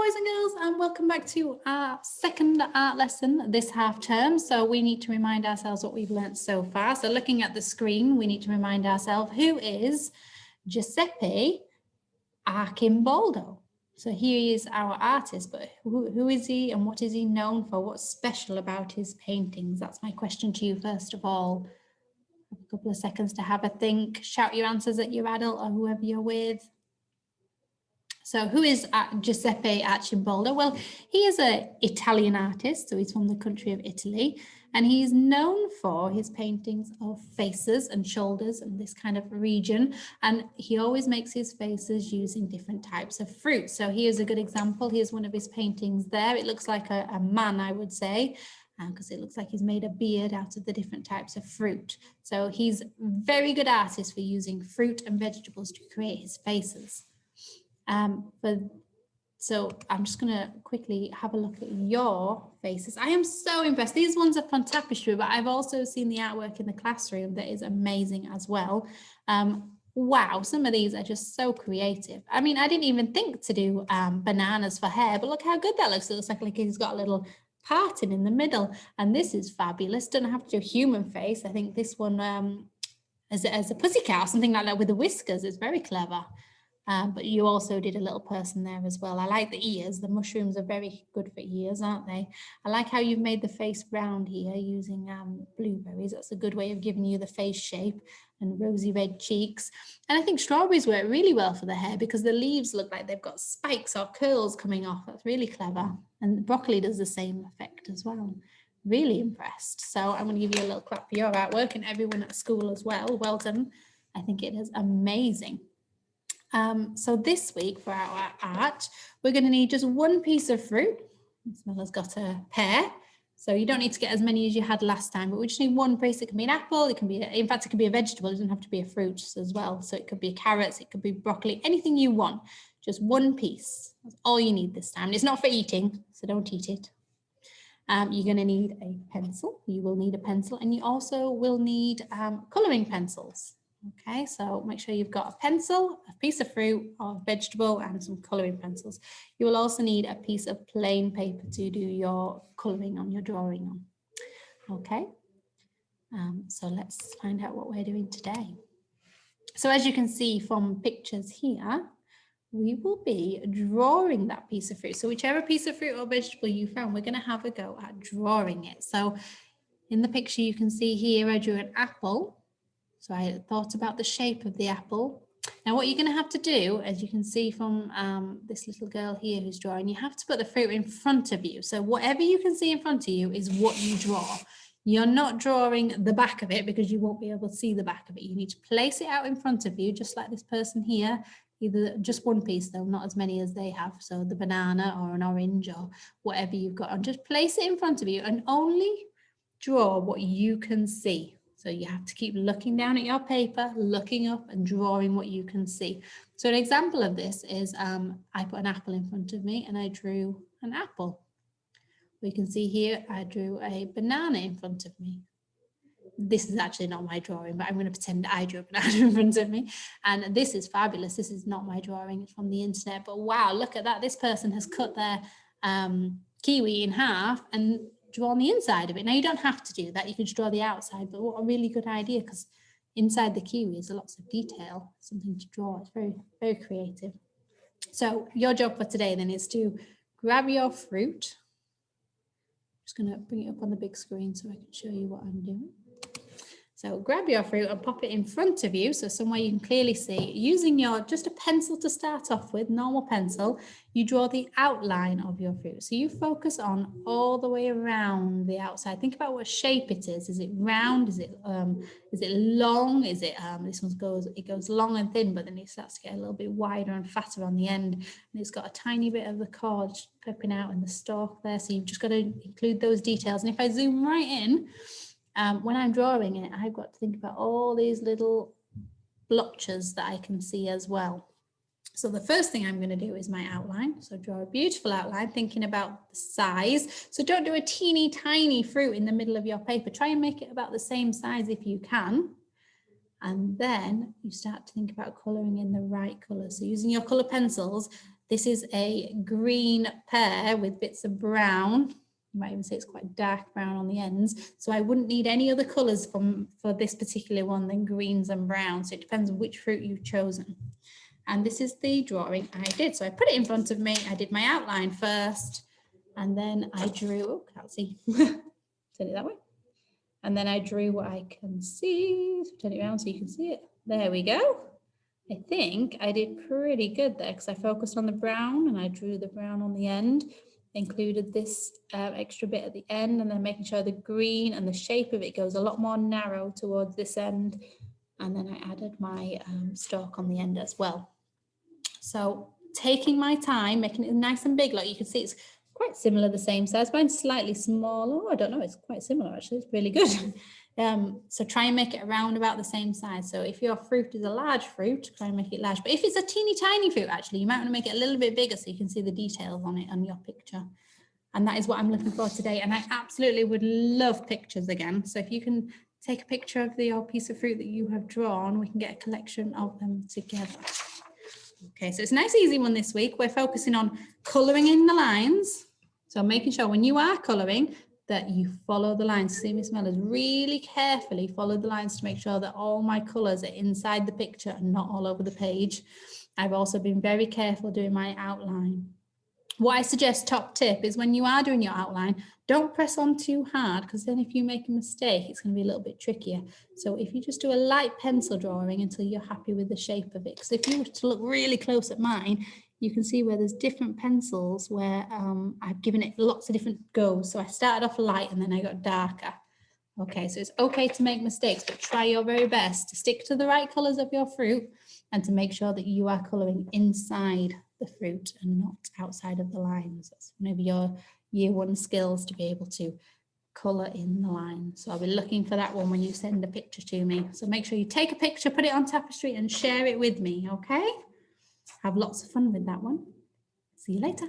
boys and girls, and welcome back to our second art lesson this half term. So we need to remind ourselves what we've learnt so far. So looking at the screen, we need to remind ourselves, who is Giuseppe Arcimboldo? So he is our artist, but who is he and what is he known for? What's special about his paintings? That's my question to you first of all. A couple of seconds to have a think. Shout your answers at your adult or whoever you're with. So who is Giuseppe Arcimboldo? Well, he is an Italian artist, so he's from the country of Italy, and he's known for his paintings of faces and shoulders and this kind of region, and he always makes his faces using different types of fruit. So here's a good example. Here's one of his paintings there. It looks like a man, I would say, because it looks like he's made a beard out of the different types of fruit. So he's a very good artist for using fruit and vegetables to create his faces. So I'm just going to quickly have a look at your faces. I am so impressed. These ones are from tapestry, but I've also seen the artwork in the classroom that is amazing as well. Wow, some of these are just so creative. I mean, I didn't even think to do bananas for hair, but look how good that looks. It looks like he's got a little parting in the middle, and this is fabulous. Don't have to do a human face. I think this one as a pussycat or something like that with the whiskers is very clever. But you also did a little person there as well. I like the ears. The mushrooms are very good for ears, aren't they? I like how you've made the face round here using blueberries. That's a good way of giving you the face shape, and rosy red cheeks. And I think strawberries work really well for the hair because the leaves look like they've got spikes or curls coming off. That's really clever. And broccoli does the same effect as well. Really impressed. So I'm going to give you a little clap for your artwork and everyone at school as well. Well done. I think it is amazing. So this week for our art, we're going to need just one piece of fruit. Smella's got a pear, so you don't need to get as many as you had last time, but we just need one piece. It can be an apple, it can be, in fact, it can be a vegetable. It doesn't have to be a fruit as well. So it could be carrots, it could be broccoli, anything you want. Just one piece. That's all you need this time. And it's not for eating, so don't eat it. You're going to need a pencil. You will need a pencil, and you also will need colouring pencils. Okay, so make sure you've got a pencil, a piece of fruit or vegetable, and some colouring pencils. You will also need a piece of plain paper to do your colouring on, your drawing on. Okay, so let's find out what we're doing today. So as you can see from pictures here, we will be drawing that piece of fruit. So whichever piece of fruit or vegetable you found, we're going to have a go at drawing it. So in the picture you can see here, I drew an apple. So I thought about the shape of the apple. Now what you're going to have to do, as you can see from this little girl here who's drawing, you have to put the fruit in front of you. So whatever you can see in front of you is what you draw. You're not drawing the back of it because you won't be able to see the back of it. You need to place it out in front of you, just like this person here. Either just one piece though, not as many as they have. So the banana or an orange or whatever you've got, and just place it in front of you and only draw what you can see. So you have to keep looking down at your paper, looking up and drawing what you can see. So an example of this is I put an apple in front of me and I drew an apple. We can see here I drew a banana in front of me. This is actually not my drawing, but I'm going to pretend I drew a banana in front of me. And this is fabulous. This is not my drawing. It's from the internet. But wow, look at that. This person has cut their kiwi in half and draw on the inside of it. Now you don't have to do that, you can just draw the outside, but what a really good idea, because inside the kiwi is lots of detail, something to draw. It's very, very creative. So your job for today then is to grab your fruit. I'm just going to bring it up on the big screen so I can show you what I'm doing. So grab your fruit and pop it in front of you, so somewhere you can clearly see. Using just a pencil to start off with, normal pencil, you draw the outline of your fruit. So you focus on all the way around the outside. Think about what shape it is. Is it round? Is it long? Is it this one goes long and thin, but then it starts to get a little bit wider and fatter on the end, and it's got a tiny bit of the cord popping out in the stalk there. So you've just got to include those details. And if I zoom right in, when I'm drawing it, I've got to think about all these little blotches that I can see as well. So the first thing I'm going to do is my outline. So draw a beautiful outline, thinking about the size. So don't do a teeny tiny fruit in the middle of your paper. Try and make it about the same size if you can. And then you start to think about colouring in the right colour. So using your colour pencils, This is a green pear with bits of brown. You might even say it's quite dark brown on the ends. So I wouldn't need any other colours for this particular one than greens and browns. So it depends on which fruit you've chosen. And this is the drawing I did. So I put it in front of me. I did my outline first, and then I drew, oh, can't see, turn it that way. And then I drew what I can see. So turn it around so you can see it. There we go. I think I did pretty good there because I focused on the brown and I drew the brown on the end, included this extra bit at the end, and then making sure the green and the shape of it goes a lot more narrow towards this end. And then I added my stalk on the end as well. So taking my time, making it nice and big, like you can see it's quite similar, the same size. Mine's slightly smaller. Oh, I don't know, it's quite similar actually, it's really good. So try and make it around about the same size. So if your fruit is a large fruit, try and make it large. But if it's a teeny tiny fruit, actually, you might want to make it a little bit bigger so you can see the details on it on your picture. And that is what I'm looking for today. And I absolutely would love pictures again. So if you can take a picture of your piece of fruit that you have drawn, we can get a collection of them together. Okay, so it's a nice easy one this week. We're focusing on colouring in the lines. So making sure when you are colouring that you follow the lines. See, Miss Mellors, really carefully follow the lines to make sure that all my colours are inside the picture and not all over the page. I've also been very careful doing my outline. What I suggest, top tip, is when you are doing your outline, don't press on too hard, because then if you make a mistake, it's going to be a little bit trickier. So if you just do a light pencil drawing until you're happy with the shape of it, because if you were to look really close at mine, you can see where there's different pencils where I've given it lots of different goes. So I started off light and then I got darker. Okay, so it's okay to make mistakes, but try your very best to stick to the right colours of your fruit and to make sure that you are colouring inside the fruit and not outside of the lines. That's one of your year one skills, to be able to colour in the line. So I'll be looking for that one when you send a picture to me. So make sure you take a picture, put it on Tapestry and share it with me, okay? Have lots of fun with that one. See you later.